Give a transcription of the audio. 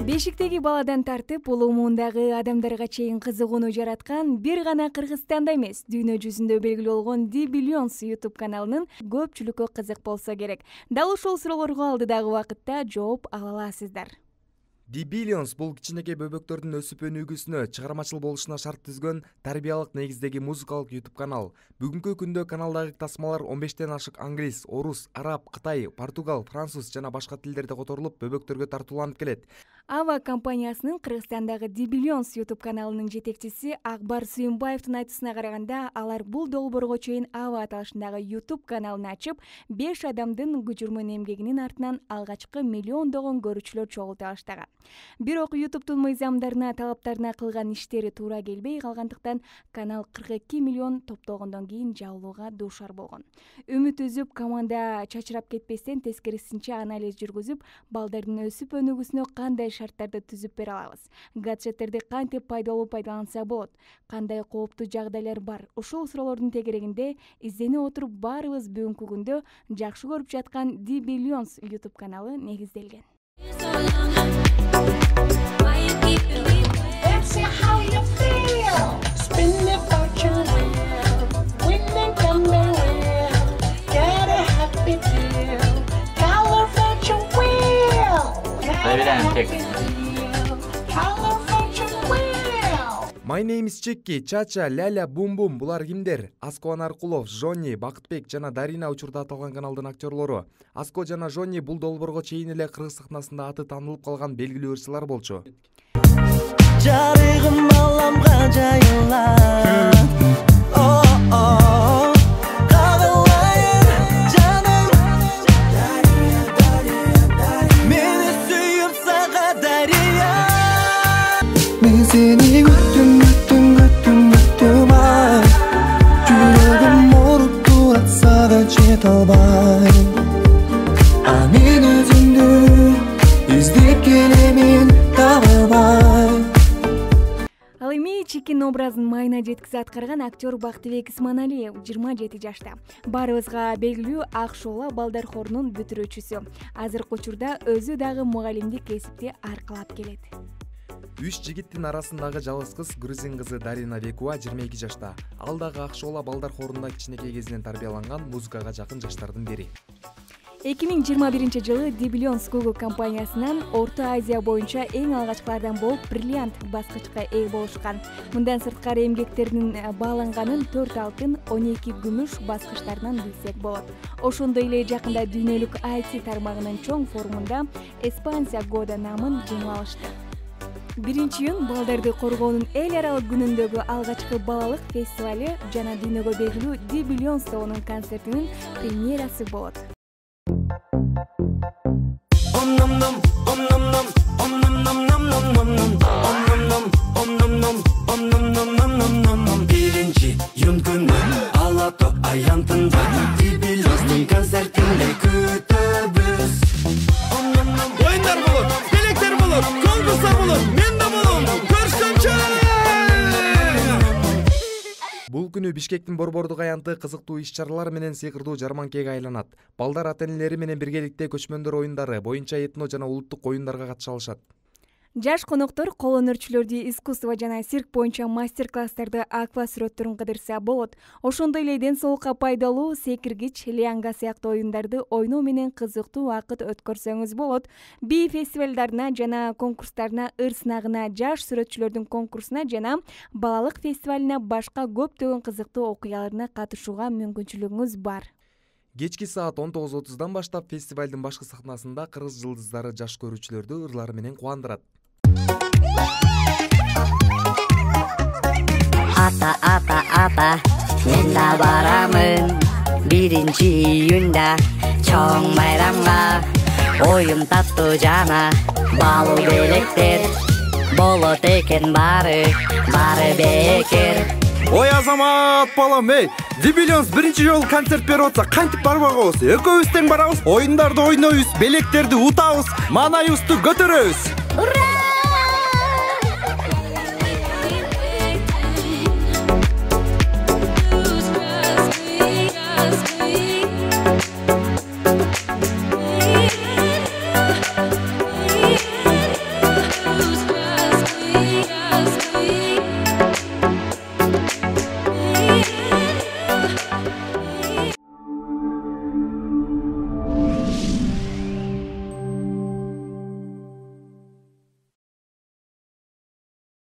Бешиктеги баладан тартып улуу муундагы адамдарга чейин кызыгууну жараткан бир гана Кыргызстанда эмес, дүйнө жүзүндө белгилүү болгон The Billions YouTube каналынын көпчүлүккө кызык болсо керек. Дал ушул суроолорго алдыдагы убакытта жооп ала аласыздар. The Billions бул кичинекей бөбөктөрдүн өсүп өнүгүүсүнө, чыгармачыл болушуна шарт түзгөн тарбиялык негиздеги музыкалык YouTube канал. Бүгүнкү күндө каналдагы тасмалар 15тен ашык англис, орус, араб, кытай, португал, француз жана башка тилдерде которулуп, бөбөктөргө тартууланып келет. Ава компаниясынын Кыргызстандагы The Billions YouTube каналынын жетекчиси Акбар Сүйүнбаевдин айтуусуна караганда, алар бул долбоорго чейин Ава аталышындагы YouTube каналын ачып, 5 адамдын күжүрмөн эмгегинин артынан алгачкы миллиондогон көрүүчүлөр чогулта баштаган. Бирок YouTube'тун мыйзамдарына, талаптарына кылган иштери туура келбей калгандыктан канал 42 миллион топтогондон кийин жабылууга дуушар болгон. Үмүт үзүп, команда чачырап кетпестен тескерисинче анализ жүргүзүп, балдардын өсүп өнүгүүсүнө кандай шарттарды түзүп бере алабыз, гаджеттерди кантип пайдалуу пайдаланса болот, кандай кооптуу жагдайлар бар, ушул суроолордун тегерегинде издене отуруп баарыбыз бүгүнкү күндө жакшы көрүп жаткан The Billions YouTube каналы негизделген. My name is Чекки, Чача, Ляля, Бум-Бум булар кимдер? Аско Наркулов, Жонни, Бакытбек жана Дарина учурда аталган каналдын актерлору. Аско жана Жонни бул долбоорго чейин эле кыргыз сахнасында аты таанылып калган белгилүү ырчылар болчу. Жарыгым аламга жайыла. Seni güttüm ay, жүрөгүм ооруп туратса да жете албайм. Мен өзүмдү издеп келемин таба албай. Ал эми Чекин образын майына жеткизе аткарган актер Бактыбек Исманалиев 27 жашта. Баарыбызга белгилүү Ак Шоола балдар хорунун бүтүрүүчүсү. Азыркы учурда өзү дагы мугалимдик кесипти аркалап келет. Үч жигиттин арасындагы жалгыз кыз грузин кызы Дарина Векуа 22 жашта. Ал дагы Ак Шоола балдар хорунда кичинекей кезинен тарбияланган, музыкага жакын жаштардын бири. 2021 жылы The Billions Google компаниясынан Орто Азия боюнча эң алгачкылардан болуп бриллиант баскычка ээ болушкан. Мындан сырткары эмгектеринин бааланганын 4 алтын, 12 күмүш баскычтарынан билсек болот. Ошондой эле жакында дүйнөлүк IT тармагынын чоң форумунда Эспансия года намын жеңип алышты. Биринчи июнь балдарды коргоонун эл аралык күнүндөгү алгачкы балалык фестивали жана дүйнөгө белгилүү The Billions тобунун концертинин премьерасы болот. Биринчи июнь күнү Ала Тоо аянтында The Billions'тун концертинде күтөбүз. Оюндар болот, белектер болот, конкурстар болот, мен да болом. Көрүшкөнчө! Бул күнү Бишкектин борбордук аянты кызыктуу иш-чаралар менен сыйкырдуу жарманкеге айланат. Балдар ата-энелери менен биргеликте көчмөндөр оюндары боюнча этно жана улуттук оюндарга катыша алышат. Жаш коноктор кол өнөрчүлөрдү искусство жана цирк боюнча мастер-класстарды аква сүрөттөрүн кыдырса болот. Ошондой эле ден соолукка пайдалуу секиргич, лианга сыяктуу оюндарды ойноо менен кызыктуу убакыт өткөрсөңүз болот. Би фестивалдарына жана конкурстарына, ыр сынагына, жаш сүрөтчүлөрдүн конкурсуна жана балалык фестивалине башка көптөгөн кызыктуу окуяларына катышууга мүмкүнчүлүгүңүз бар. Кечки саат 19:30дан баштап фестивалдын башкы сахнасында кыргыз жылдыздары жаш көрүүчүлөрдү ырлары менен кубандырат. Ата, мен да барамын 1-июнда чоң майрамга. Оюн таттуу жана балуу белектер болот экен бары бекер. Ой азамат балам, Дибиллионс биринчи жолу концерт берип атса кантип барбагабыз? Экөөбүз тең барабыз, оюндарды ойнойбуз, белектерди утабыз, маанайыбызды көтөрөбүз. Ура!